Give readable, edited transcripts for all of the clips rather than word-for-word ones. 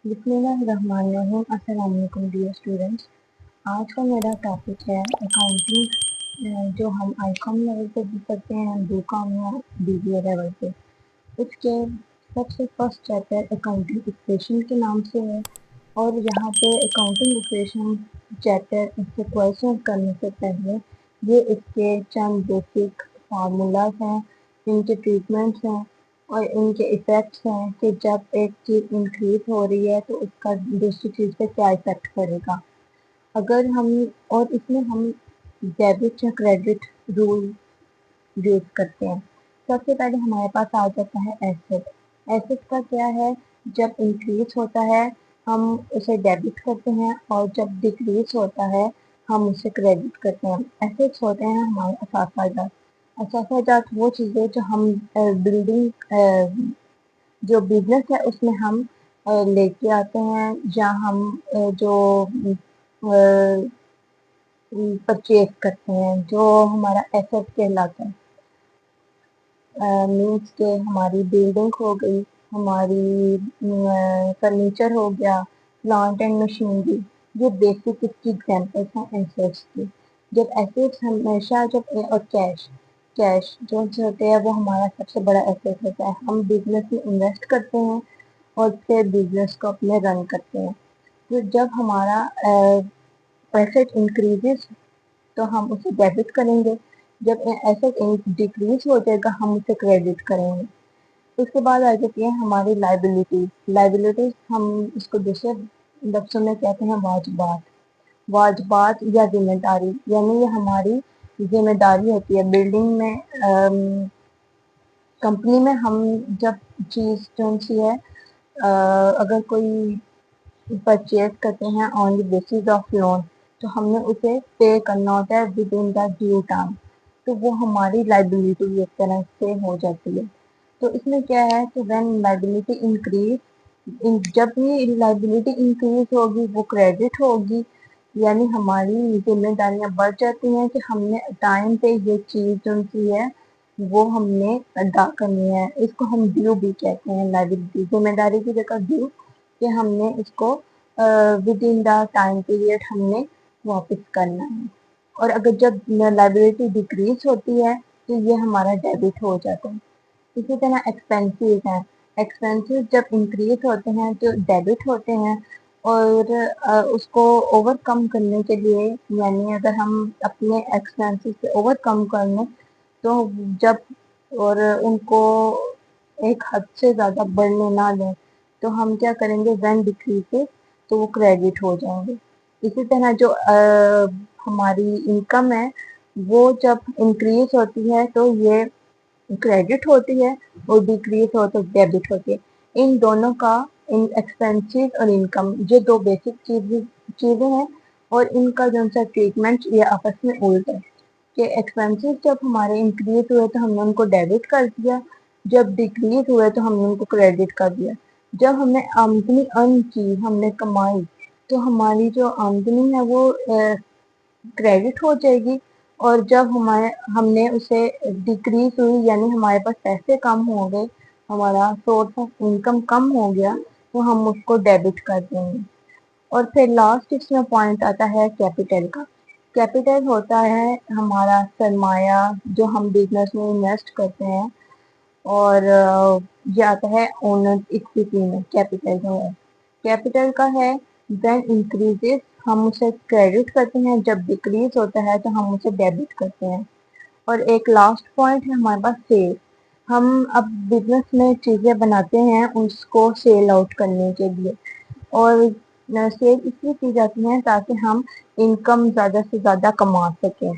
بسم اللہ الرحمن الرحیم۔ السلام علیکم ڈیئر اسٹوڈینٹس۔ آج کا میرا ٹاپک ہے اکاؤنٹنگ، جو ہم آئی کام لیول پہ بھی پڑھتے ہیں، بی کام یا بی بی اے لیول پہ۔ اس کے سب سے فرسٹ چیپٹر اکاؤنٹنگ اکویشن کے نام سے ہے، اور یہاں پہ اکاؤنٹنگ اکویشن چیپٹر اس سے کویشچن کرنے سے پہلے یہ اس کے چند بیسک فارمولاز ہیں، ان کے ٹریٹمنٹس ہیں اور ان کے ایفیکٹس ہیں کہ جب ایک چیز انکریز ہو رہی ہے تو اس کا دوسری چیز پہ کیا ایفیکٹ پڑے گا۔ اگر ہم اور اس میں ہم ڈیبٹ یا کریڈٹ رول یوز کرتے ہیں۔ سب سے پہلے ہمارے پاس آ جاتا ہے ایسٹ۔ ایسٹ کا کیا ہے، جب انکریز ہوتا ہے ہم اسے ڈیبٹ کرتے ہیں، اور جب ڈکریز ہوتا ہے ہم اسے کریڈٹ کرتے ہیں۔ ایسٹس ہوتے ہیں ہمارے اثاثہ جات۔ اثاثہ جات وہ چیزیں جو ہم بلڈنگ جو بزنس ہے اس میں ہم لے کے آتے ہیں، یا ہم جو پرچیز کرتے ہیں، جو ہمارا ایسٹ کہلاتا ہے۔ مینس کہ ہماری بلڈنگ ہو گئی، ہماری فرنیچر ہو گیا، پلانٹ اینڈ مشینری، یہ بیسک اس کی ایگزامپلس ہیں ایسٹس کی۔ جب ایسٹس ہمیشہ اور کیش جو ہوتے ہیں وہ ہمارا سب سے بڑا ایسٹ ہوتا ہے۔ ہم بزنس میں انویسٹ کرتے ہیں اور پھر بزنس کو اپنے رن کرتے ہیں۔ تو جب ہمارا ایسٹ انکریزز تو ہم اسے ڈیبٹ کریں گے، جب ایسٹ ڈیکریز ہو جائے گا ہم اسے کریڈٹ کریں گے۔ اس کے بعد آ جاتی ہے ہماری لائبلٹیز ہم اس کو دوسرے لفظوں میں کہتے ہیں واجبات یا ذمہ داری، یعنی یہ ہماری ذمہ داری ہوتی ہے بلڈنگ میں، کمپنی میں۔ ہم جب چیز کون سی ہے، اگر کوئی پرچیز کرتے ہیں آن دی بیسس آف لون، تو ہم نے اسے پے کرنا ہوتا ہے with in the due time, تو وہ ہماری لائبلٹی ایک طرح سے ہو جاتی ہے۔ تو اس میں کیا ہے کہ وین لائبلٹی انکریز، جب بھی لائبلٹی انکریز ہوگی وہ کریڈٹ ہوگی، یعنی ہماری ذمہ داریاں بڑھ جاتی ہیں کہ ہم نے ٹائم پہ یہ چیز جو سی ہے وہ ہم نے ادا کرنی ہے۔ اس کو ہم ڈیو بھی کہتے ہیں، لائبلٹی ذمہ داری کی جگہ ڈیو، کہ ہم نے اس کو with in the time period ہم نے واپس کرنا ہے۔ اور اگر جب لائبلٹی ڈیکریز ہوتی ہے تو یہ ہمارا ڈیبٹ ہو جاتا ہے۔ اسی طرح ایکسپینسیز ہیں، ایکسپینسیز جب انکریز ہوتے ہیں تو ڈیبٹ ہوتے ہیں، اور اس کو اوور کم کرنے کے لیے، یعنی اگر ہم اپنے ایکسپینسیز سے اوور کم کر لیں تو جب اور ان کو ایک حد سے زیادہ بڑھنے نہ دیں تو ہم کیا کریں گے، وین ڈیکریز تو وہ کریڈٹ ہو جائیں گے۔ اسی طرح جو ہماری انکم ہے وہ جب انکریز ہوتی ہے تو یہ کریڈٹ ہوتی ہے، اور ڈیکریز ہو تو ڈیبٹ ہوتی ہے۔ ان دونوں کا، ان ایکسپینسیز اور انکم، یہ دو بیسک چیزیں ہیں، اور ان کا جو سا ٹریٹمنٹ یہ آپس میں الٹ ہے کہ ایکسپینسیز جب ہمارے انکریز ہوئے تو ہم نے ان کو ڈیبٹ کر دیا، جب ڈیکریز ہوئے تو ہم نے ان کو کریڈٹ کر دیا۔ جب ہم نے آمدنی ارن کی، ہم نے کمائی، تو ہماری جو آمدنی ہے وہ کریڈٹ ہو جائے گی، اور جب ہم نے اسے ڈیکریز ہوئی، یعنی ہمارے پاس پیسے کم ہو گئے، ہمارا سورس آف انکم کم ہو گیا، تو ہم اس کو ڈیبٹ کر دیں گے۔ اور پھر لاسٹ اس میں پوائنٹ آتا ہے کیپیٹل کا۔ کیپیٹل ہوتا ہے ہمارا سرمایہ جو ہم بزنس میں انویسٹ کرتے ہیں، اور یہ آتا ہے اونر اکویٹی میں۔ کیپیٹل جو ہے، کیپیٹل کا ہے وین انکریزز ہم اسے کریڈٹ کرتے ہیں، جب ڈکریز ہوتا ہے تو ہم اسے ڈیبٹ کرتے ہیں۔ اور ایک لاسٹ پوائنٹ ہے ہمارے پاس سیل۔ ہم اب بزنس میں چیزیں بناتے ہیں اس کو سیل آؤٹ کرنے کے لیے، اور سیل اس لیے کی جاتی ہیں تاکہ ہم انکم زیادہ سے زیادہ کما سکیں۔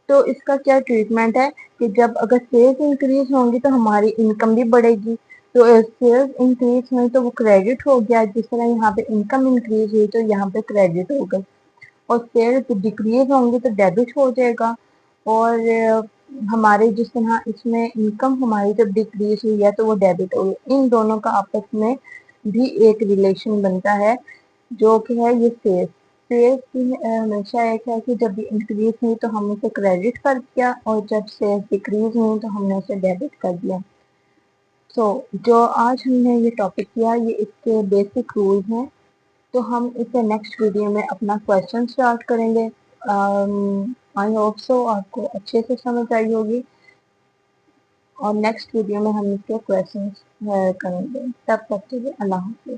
تو اس کا کیا ٹریٹمنٹ ہے کہ جب اگر سیلز انکریز ہوں گی تو ہماری انکم بھی بڑھے گی، تو سیلز انکریز ہوئی تو وہ کریڈٹ ہو گیا، جس طرح یہاں پہ انکم انکریز ہوئی تو یہاں پہ کریڈٹ ہو گئی، اور سیلز ڈیکریز ہوں گی تو ڈیبٹ ہو جائے گا۔ اور ہمارے جس طرح اس میں انکم ہماری جب ڈیکریز ہوئی ہے تو وہ ڈیبٹ ہو گئی، ان دونوں کا آپس میں بھی ایک ریلیشن بنتا ہے جو کہ ہے یہ سیلز کی ہمیشہ ایک ہے کہ جب بھی انکریز ہوئی تو ہم اسے کریڈٹ کر دیا، اور جب سیلز ڈیکریز ہوئی تو ہم نے اسے ڈیبٹ کر دیا۔ سو جو آج ہم نے یہ ٹاپک کیا یہ اس کے بیسک رولز ہیں، تو ہم اسے نیکسٹ ویڈیو میں اپنا کویشچن اسٹارٹ کریں گے. آئی ہوپ سو آپ کو اچھے سے سمجھ آئی ہوگی، اور نیکسٹ ویڈیو میں ہم اس کے کویشچنس کریں گے. تب تک کے لیے اللہ حافظ.